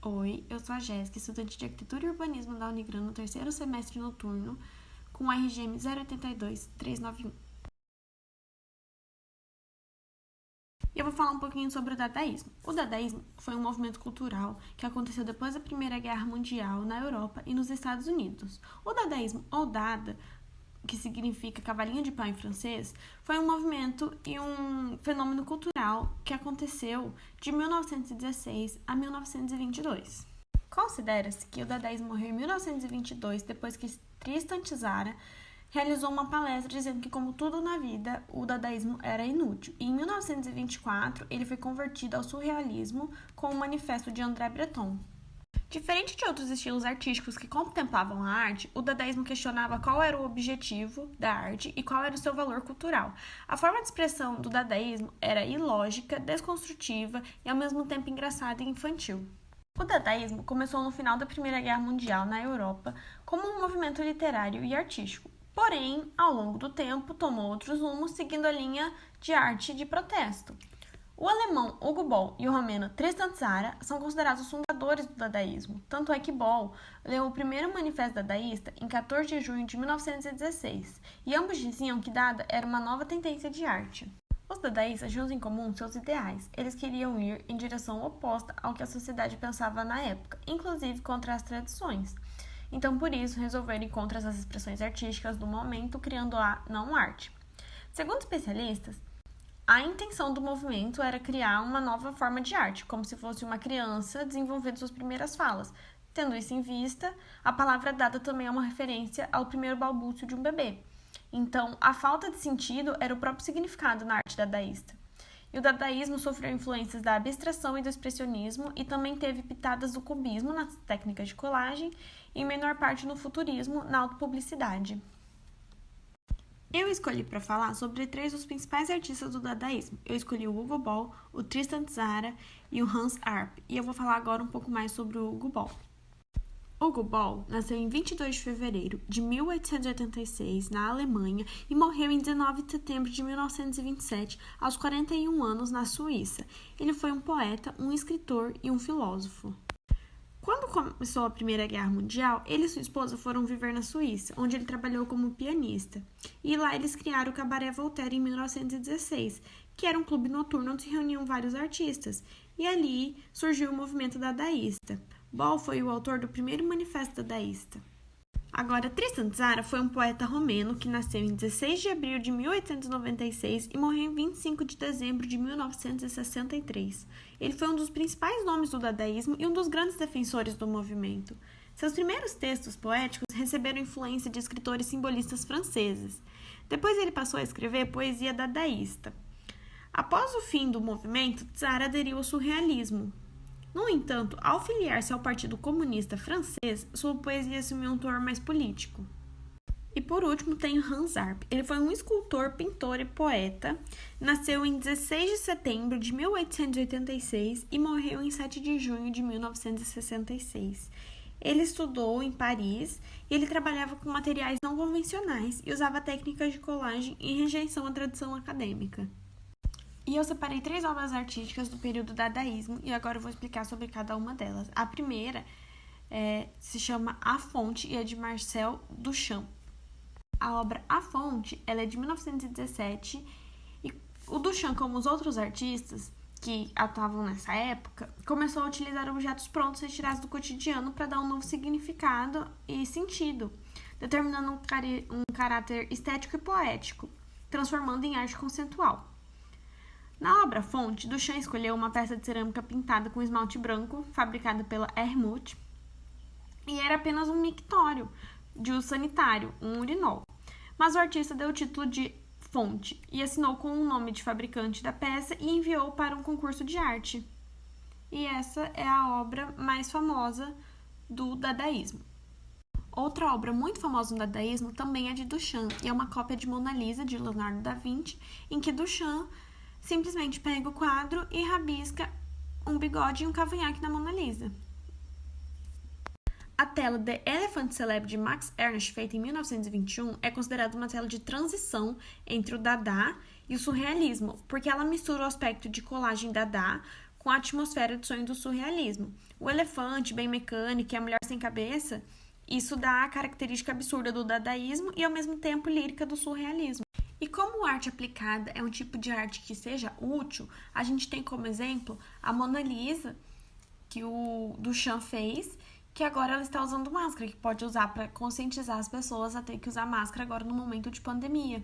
Oi, eu sou a Jéssica, estudante de Arquitetura e Urbanismo da Unigran no terceiro semestre noturno, com RGM 082391. E eu vou falar um pouquinho sobre o dadaísmo. O dadaísmo foi um movimento cultural que aconteceu depois da Primeira Guerra Mundial na Europa e nos Estados Unidos. O dadaísmo, ou Dada, que significa cavalinho de pau em francês, foi um movimento e um fenômeno cultural que aconteceu de 1916 a 1922. Considera-se que o dadaísmo morreu em 1922 depois que Tristan Tzara realizou uma palestra dizendo que, como tudo na vida, o dadaísmo era inútil. E em 1924, ele foi convertido ao surrealismo com o Manifesto de André Breton. Diferente de outros estilos artísticos que contemplavam a arte, o dadaísmo questionava qual era o objetivo da arte e qual era o seu valor cultural. A forma de expressão do dadaísmo era ilógica, desconstrutiva e ao mesmo tempo engraçada e infantil. O dadaísmo começou no final da Primeira Guerra Mundial na Europa como um movimento literário e artístico. Porém, ao longo do tempo, tomou outros rumos seguindo a linha de arte de protesto. O alemão Hugo Boll e o romeno Tristan Tzara são considerados os fundadores do dadaísmo. Tanto é que Boll leu o primeiro manifesto dadaísta em 14 de junho de 1916, e ambos diziam que Dada era uma nova tendência de arte. Os dadaístas tinham em comum seus ideais. Eles queriam ir em direção oposta ao que a sociedade pensava na época, inclusive contra as tradições. Então, por isso, resolveram ir contra essas expressões artísticas do momento, criando a não-arte. Segundo especialistas, a intenção do movimento era criar uma nova forma de arte, como se fosse uma criança desenvolvendo suas primeiras falas. Tendo isso em vista, a palavra dada também é uma referência ao primeiro balbúcio de um bebê. Então, a falta de sentido era o próprio significado na arte dadaísta. E o dadaísmo sofreu influências da abstração e do expressionismo e também teve pitadas do cubismo nas técnicas de colagem e, em menor parte, no futurismo, na autopublicidade. Eu escolhi para falar sobre três dos principais artistas do dadaísmo. Eu escolhi o Hugo Boll, o Tristan Tzara e o Hans Arp. E eu vou falar agora um pouco mais sobre o Hugo Boll. Hugo Boll nasceu em 22 de fevereiro de 1886 na Alemanha e morreu em 19 de setembro de 1927, aos 41 anos, na Suíça. Ele foi um poeta, um escritor e um filósofo. Quando começou a Primeira Guerra Mundial, ele e sua esposa foram viver na Suíça, onde ele trabalhou como pianista. E lá eles criaram o Cabaré Voltaire em 1916, que era um clube noturno onde se reuniam vários artistas. E ali surgiu o movimento dadaísta. Boll foi o autor do primeiro manifesto dadaísta. Agora, Tristan Tzara foi um poeta romeno que nasceu em 16 de abril de 1896 e morreu em 25 de dezembro de 1963. Ele foi um dos principais nomes do dadaísmo e um dos grandes defensores do movimento. Seus primeiros textos poéticos receberam influência de escritores simbolistas franceses. Depois ele passou a escrever poesia dadaísta. Após o fim do movimento, Tzara aderiu ao surrealismo. No entanto, ao filiar-se ao Partido Comunista Francês, sua poesia assumiu um teor mais político. E por último tem Hans Arp. Ele foi um escultor, pintor e poeta. Nasceu em 16 de setembro de 1886 e morreu em 7 de junho de 1966. Ele estudou em Paris e ele trabalhava com materiais não convencionais e usava técnicas de colagem em rejeição à tradição acadêmica. E eu separei três obras artísticas do período dadaísmo e agora eu vou explicar sobre cada uma delas. A primeira se chama A Fonte e é de Marcel Duchamp. A obra A Fonte ela é de 1917 e o Duchamp, como os outros artistas que atuavam nessa época, começou a utilizar objetos prontos retirados do cotidiano para dar um novo significado e sentido, determinando um caráter estético e poético, transformando em arte conceitual. Na obra Fonte, Duchamp escolheu uma peça de cerâmica pintada com esmalte branco, fabricada pela Hermut, e era apenas um mictório de uso sanitário, um urinol. Mas o artista deu o título de Fonte e assinou com o nome de fabricante da peça e enviou para um concurso de arte. E essa é a obra mais famosa do dadaísmo. Outra obra muito famosa no dadaísmo também é de Duchamp, e é uma cópia de Mona Lisa, de Leonardo da Vinci, em que Duchamp simplesmente pega o quadro e rabisca um bigode e um cavanhaque na Mona Lisa. A tela The Elephant Celebre de Max Ernst, feita em 1921, é considerada uma tela de transição entre o Dada e o surrealismo, porque ela mistura o aspecto de colagem Dada com a atmosfera de sonho do surrealismo. O elefante bem mecânico e a mulher sem cabeça, isso dá a característica absurda do dadaísmo e ao mesmo tempo lírica do surrealismo. E como arte aplicada é um tipo de arte que seja útil, a gente tem como exemplo a Mona Lisa, que o Duchamp fez, que agora ela está usando máscara, que pode usar para conscientizar as pessoas a ter que usar máscara agora no momento de pandemia.